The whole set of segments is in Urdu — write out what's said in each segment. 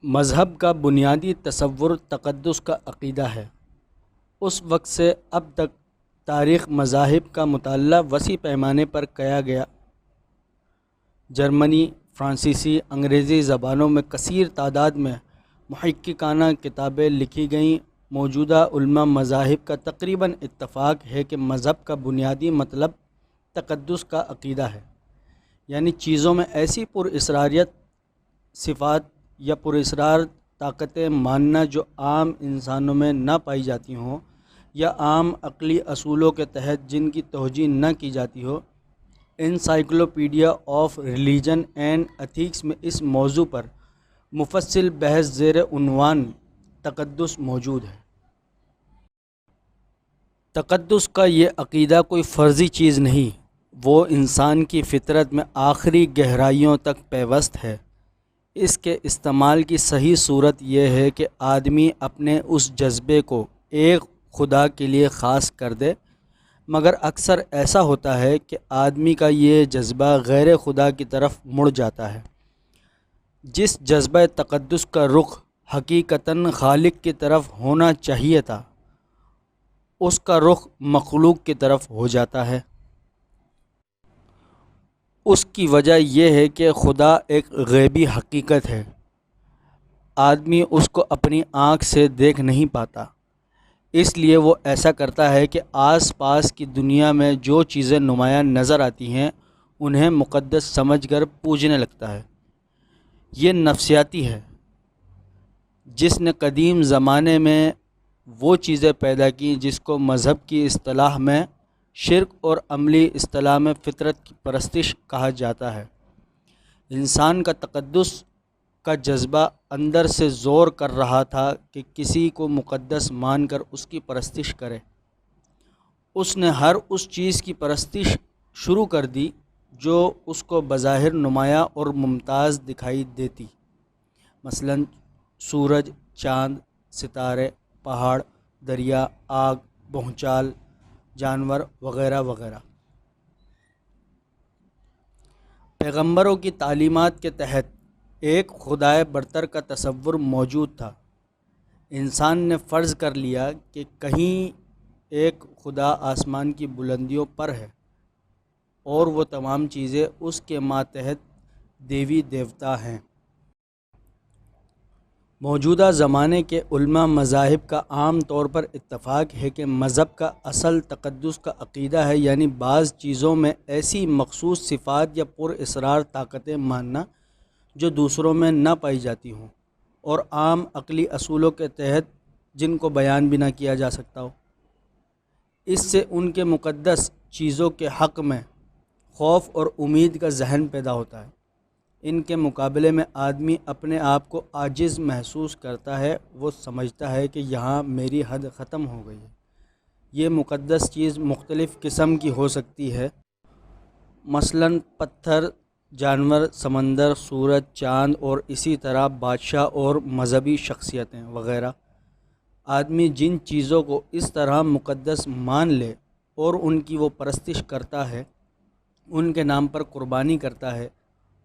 مذہب کا بنیادی تصور تقدس کا عقیدہ ہے۔ اس وقت سے اب تک تاریخ مذاہب کا مطالعہ وسیع پیمانے پر کیا گیا۔ جرمنی، فرانسیسی، انگریزی زبانوں میں کثیر تعداد میں محققانہ کتابیں لکھی گئیں۔ موجودہ علماء مذاہب کا تقریباً اتفاق ہے کہ مذہب کا بنیادی مطلب تقدس کا عقیدہ ہے، یعنی چیزوں میں ایسی پراسراریت صفات یا پراسرار طاقتیں ماننا جو عام انسانوں میں نہ پائی جاتی ہوں یا عام عقلی اصولوں کے تحت جن کی توجیہ نہ کی جاتی ہو۔ Encyclopedia of religion and ethics میں اس موضوع پر مفصل بحث زیر عنوان تقدس موجود ہے۔ تقدس کا یہ عقیدہ کوئی فرضی چیز نہیں، وہ انسان کی فطرت میں آخری گہرائیوں تک پیوست ہے۔ اس کے استعمال کی صحیح صورت یہ ہے کہ آدمی اپنے اس جذبے کو ایک خدا کے لیے خاص کر دے، مگر اکثر ایسا ہوتا ہے کہ آدمی کا یہ جذبہ غیر خدا کی طرف مڑ جاتا ہے۔ جس جذبہ تقدس کا رخ حقیقتاً خالق کی طرف ہونا چاہیے تھا، اس کا رخ مخلوق کی طرف ہو جاتا ہے۔ اس کی وجہ یہ ہے کہ خدا ایک غیبی حقیقت ہے، آدمی اس کو اپنی آنکھ سے دیکھ نہیں پاتا، اس لیے وہ ایسا کرتا ہے کہ آس پاس کی دنیا میں جو چیزیں نمایاں نظر آتی ہیں انہیں مقدس سمجھ کر پوجنے لگتا ہے۔ یہ نفسیاتی ہے، جس نے قدیم زمانے میں وہ چیزیں پیدا کیں جس کو مذہب کی اصطلاح میں شرک اور عملی اصطلاح میں فطرت کی پرستش کہا جاتا ہے۔ انسان کا تقدس کا جذبہ اندر سے زور کر رہا تھا کہ کسی کو مقدس مان کر اس کی پرستش کرے۔ اس نے ہر اس چیز کی پرستش شروع کر دی جو اس کو بظاہر نمایاں اور ممتاز دکھائی دیتی، مثلاً سورج، چاند، ستارے، پہاڑ، دریا، آگ، بھونچال، جانور وغیرہ وغیرہ۔ پیغمبروں کی تعلیمات کے تحت ایک خدائے برتر کا تصور موجود تھا۔ انسان نے فرض کر لیا کہ کہیں ایک خدا آسمان کی بلندیوں پر ہے اور وہ تمام چیزیں اس کے ماتحت دیوی دیوتا ہیں۔ موجودہ زمانے کے علماء مذاہب کا عام طور پر اتفاق ہے کہ مذہب کا اصل تقدس کا عقیدہ ہے، یعنی بعض چیزوں میں ایسی مخصوص صفات یا پراسرار طاقتیں ماننا جو دوسروں میں نہ پائی جاتی ہوں اور عام عقلی اصولوں کے تحت جن کو بیان بھی نہ کیا جا سکتا ہو۔ اس سے ان کے مقدس چیزوں کے حق میں خوف اور امید کا ذہن پیدا ہوتا ہے۔ ان کے مقابلے میں آدمی اپنے آپ کو عاجز محسوس کرتا ہے، وہ سمجھتا ہے کہ یہاں میری حد ختم ہو گئی ہے۔ یہ مقدس چیز مختلف قسم کی ہو سکتی ہے، مثلاً پتھر، جانور، سمندر، سورج، چاند اور اسی طرح بادشاہ اور مذہبی شخصیتیں وغیرہ۔ آدمی جن چیزوں کو اس طرح مقدس مان لے اور ان کی وہ پرستش کرتا ہے، ان کے نام پر قربانی کرتا ہے،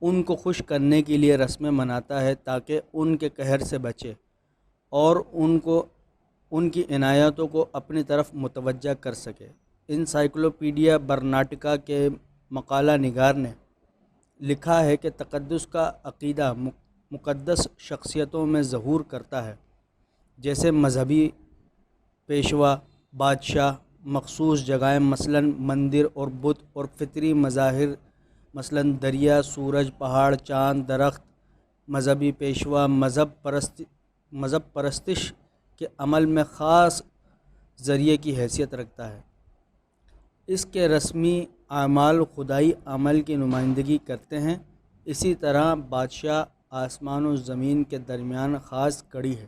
ان کو خوش کرنے کے لیے رسمیں مناتا ہے تاکہ ان کے قہر سے بچے اور ان کی عنایتوں کو اپنی طرف متوجہ کر سکے۔ انسائکلوپیڈیا برٹانیکا کے مقالہ نگار نے لکھا ہے کہ تقدس کا عقیدہ مقدس شخصیتوں میں ظہور کرتا ہے، جیسے مذہبی پیشوا، بادشاہ، مخصوص جگہیں مثلاً مندر اور بت، اور فطری مظاہر مثلاً دریا، سورج، پہاڑ، چاند، درخت۔ مذہبی پیشوا مذہب پرستش کے عمل میں خاص ذریعے کی حیثیت رکھتا ہے۔ اس کے رسمی اعمال خدائی عمل کی نمائندگی کرتے ہیں۔ اسی طرح بادشاہ آسمان و زمین کے درمیان خاص کڑی ہے،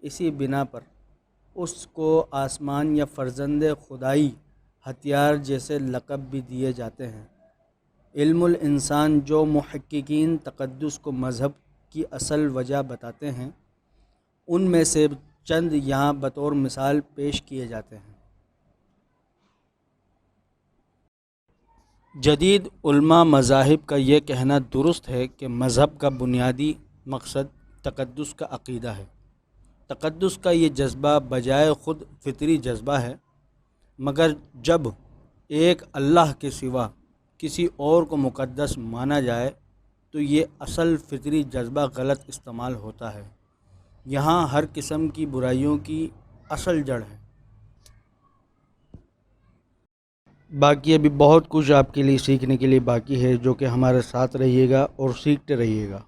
اسی بنا پر اس کو آسمان یا فرزند خدائی ہتھیار جیسے لقب بھی دیے جاتے ہیں۔ علم الانسان جو محققین تقدس کو مذہب کی اصل وجہ بتاتے ہیں، ان میں سے چند یہاں بطور مثال پیش کیے جاتے ہیں۔ جدید علماء مذاہب کا یہ کہنا درست ہے کہ مذہب کا بنیادی مقصد تقدس کا عقیدہ ہے۔ تقدس کا یہ جذبہ بجائے خود فطری جذبہ ہے، مگر جب ایک اللہ کے سوا کسی اور کو مقدس مانا جائے تو یہ اصل فطری جذبہ غلط استعمال ہوتا ہے۔ یہاں ہر قسم کی برائیوں کی اصل جڑ ہے۔ باقی ابھی بہت کچھ آپ کے لیے سیکھنے کے لیے باقی ہے، جو کہ ہمارے ساتھ رہیے گا اور سیکھتے رہیے گا۔